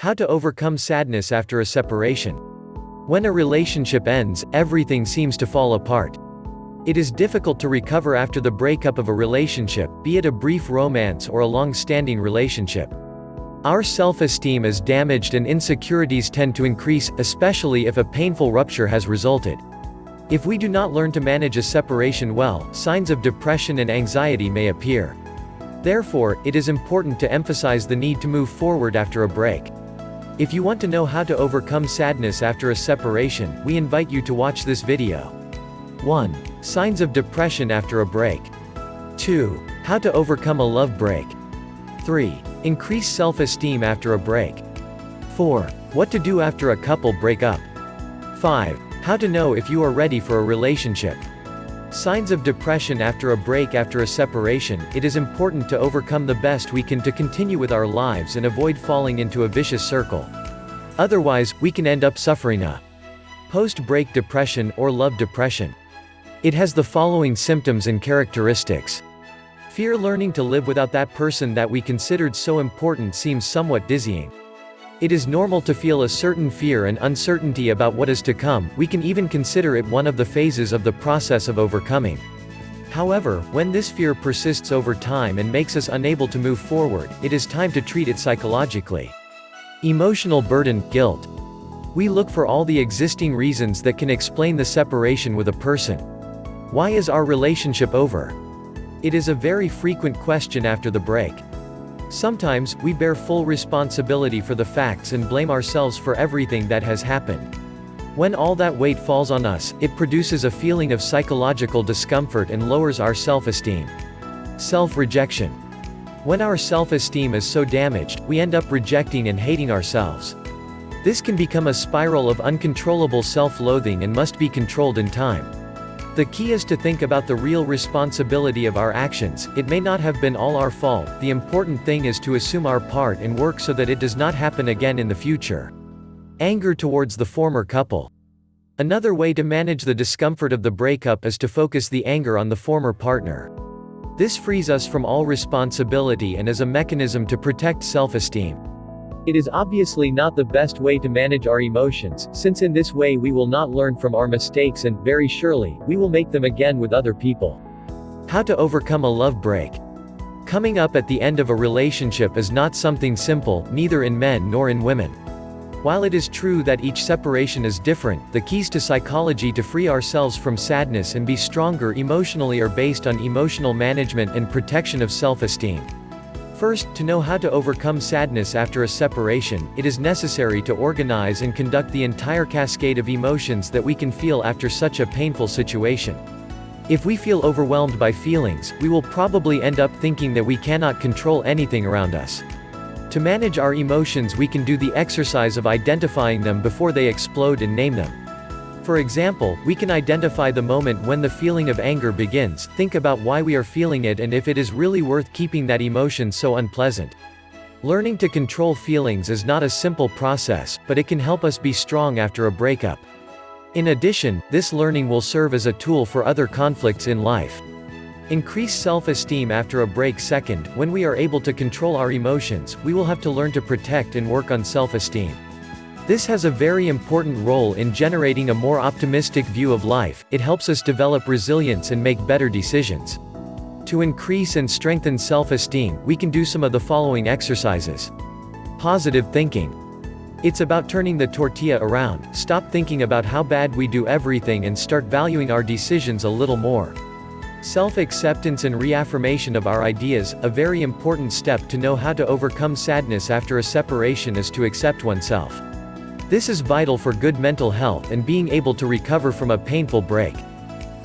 How to overcome sadness after a separation. When a relationship ends, everything seems to fall apart. It is difficult to recover after the breakup of a relationship, be it a brief romance or a long-standing relationship. Our self-esteem is damaged and insecurities tend to increase, especially if a painful rupture has resulted. If we do not learn to manage a separation well, signs of depression and anxiety may appear. Therefore, it is important to emphasize the need to move forward after a break. If you want to know how to overcome sadness after a separation, we invite you to watch this video. 1. Signs of depression after a break. 2. How to overcome a love break. 3. Increase self-esteem after a break. 4. What to do after a couple break up. 5. How to know if you are ready for a relationship. Signs of depression after a break. After a separation, it is important to overcome the best we can to continue with our lives and avoid falling into a vicious circle. Otherwise, we can end up suffering a post-break depression or love depression. It has the following symptoms and characteristics. Fear. Learning to live without that person that we considered so important seems somewhat dizzying. It is normal to feel a certain fear and uncertainty about what is to come. We can even consider it one of the phases of the process of overcoming. However, when this fear persists over time and makes us unable to move forward, it is time to treat it psychologically. Emotional burden, guilt. We look for all the existing reasons that can explain the separation with a person. Why is our relationship over? It is a very frequent question after the break. Sometimes, we bear full responsibility for the facts and blame ourselves for everything that has happened. When all that weight falls on us, it produces a feeling of psychological discomfort and lowers our self-esteem. Self-rejection. When our self-esteem is so damaged, we end up rejecting and hating ourselves. This can become a spiral of uncontrollable self-loathing and must be controlled in time. The key is to think about the real responsibility of our actions. It may not have been all our fault. The important thing is to assume our part and work so that it does not happen again in the future. Anger towards the former couple. Another way to manage the discomfort of the breakup is to focus the anger on the former partner. This frees us from all responsibility and is a mechanism to protect self-esteem. It is obviously not the best way to manage our emotions, since in this way we will not learn from our mistakes and, very surely, we will make them again with other people. How to overcome a love break. Coming up at the end of a relationship is not something simple, neither in men nor in women. While it is true that each separation is different, the keys to psychology to free ourselves from sadness and be stronger emotionally are based on emotional management and protection of self-esteem. First, to know how to overcome sadness after a separation, it is necessary to organize and conduct the entire cascade of emotions that we can feel after such a painful situation. If we feel overwhelmed by feelings, we will probably end up thinking that we cannot control anything around us. To manage our emotions, we can do the exercise of identifying them before they explode and name them. For example, we can identify the moment when the feeling of anger begins, think about why we are feeling it and if it is really worth keeping that emotion so unpleasant. Learning to control feelings is not a simple process, but it can help us be strong after a breakup. In addition, this learning will serve as a tool for other conflicts in life. Increase self-esteem after a break. Second, when we are able to control our emotions, we will have to learn to protect and work on self-esteem. This has a very important role in generating a more optimistic view of life. It helps us develop resilience and make better decisions. To increase and strengthen self-esteem, we can do some of the following exercises. Positive thinking. It's about turning the tortilla around. Stop thinking about how bad we do everything and start valuing our decisions a little more. Self-acceptance and reaffirmation of our ideas. A very important step to know how to overcome sadness after a separation is to accept oneself. This is vital for good mental health and being able to recover from a painful break.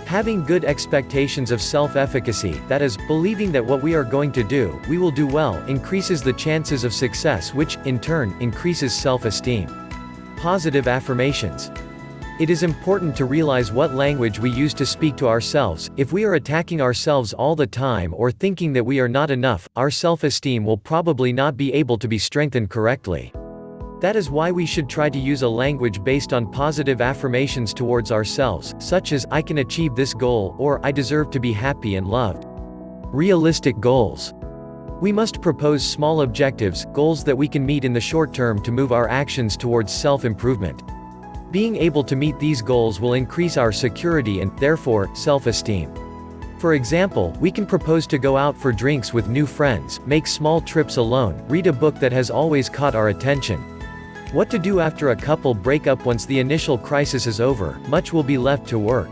Having good expectations of self-efficacy, that is, believing that what we are going to do, we will do well, increases the chances of success, which, in turn, increases self-esteem. Positive affirmations. It is important to realize what language we use to speak to ourselves. If we are attacking ourselves all the time or thinking that we are not enough, our self-esteem will probably not be able to be strengthened correctly. That is why we should try to use a language based on positive affirmations towards ourselves, such as, I can achieve this goal, or, I deserve to be happy and loved. Realistic goals. We must propose small objectives, goals that we can meet in the short term to move our actions towards self-improvement. Being able to meet these goals will increase our security and, therefore, self-esteem. For example, we can propose to go out for drinks with new friends, make small trips alone, read a book that has always caught our attention. What to do after a couple breakup? Once the initial crisis is over, much will be left to work.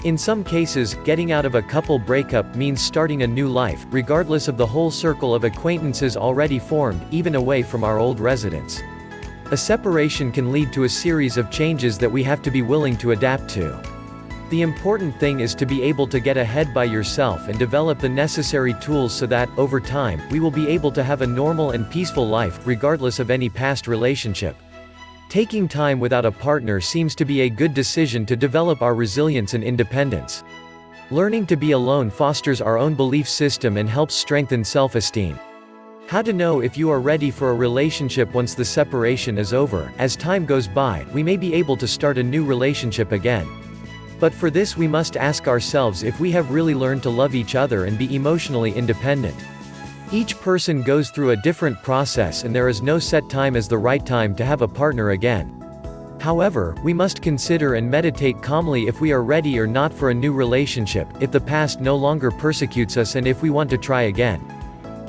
In some cases, getting out of a couple breakup means starting a new life, regardless of the whole circle of acquaintances already formed, even away from our old residence. A separation can lead to a series of changes that we have to be willing to adapt to. The important thing is to be able to get ahead by yourself and develop the necessary tools so that, over time, we will be able to have a normal and peaceful life, regardless of any past relationship. Taking time without a partner seems to be a good decision to develop our resilience and independence. Learning to be alone fosters our own belief system and helps strengthen self-esteem. How to know if you are ready for a relationship once the separation is over? As time goes by, we may be able to start a new relationship again. But for this we must ask ourselves if we have really learned to love each other and be emotionally independent. Each person goes through a different process and there is no set time as the right time to have a partner again. However, we must consider and meditate calmly if we are ready or not for a new relationship, if the past no longer persecutes us and if we want to try again.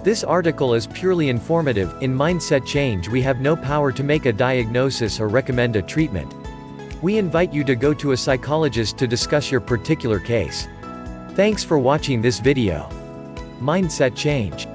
This article is purely informative. In mindset change we have no power to make a diagnosis or recommend a treatment. We invite you to go to a psychologist to discuss your particular case. Thanks for watching this video. Mindset change.